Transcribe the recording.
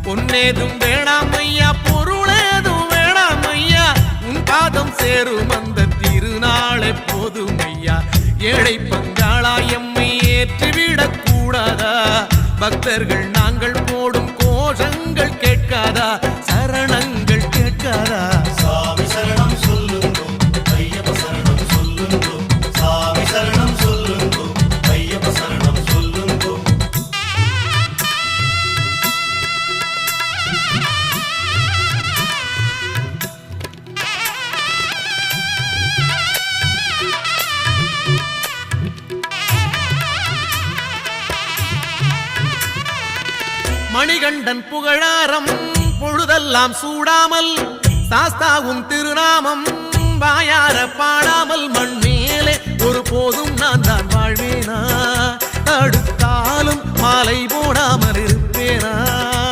பொன்னேதும் வேணாம் ஐயா, பொருளேதும் வேணாம் ஐயா, உன் பாதம் சேரும் அந்த திருநாளை போதும் ஐயா. ஏழை பங்காளா எம்மை ஏற்றிவிடக் கூடாதா? பக்தர்கள் நாங்கள் போடும் கோஷங்கள் கேட்காதா? சரணங்கள் கேட்காதா? சாமி சரணம் சொல்லுங்கோ, ஐயப்ப சரணம் சொல்லுங்கோ, சாமி சரணம் சொல்லுங்கோ, ஐயப்ப சரணம் சொல்லுங்கோ. மணிகண்டன் புகழாரம் பொழுதெல்லாம் சூடாமல், சாஸ்தாவும் திருநாமம் வாயார பாடாமல், மண் மேலே ஒரு போதும் நான் தான் வாழ்வேனா? தடுத்தாலும் மாலை போடாமல் இருப்பேனா?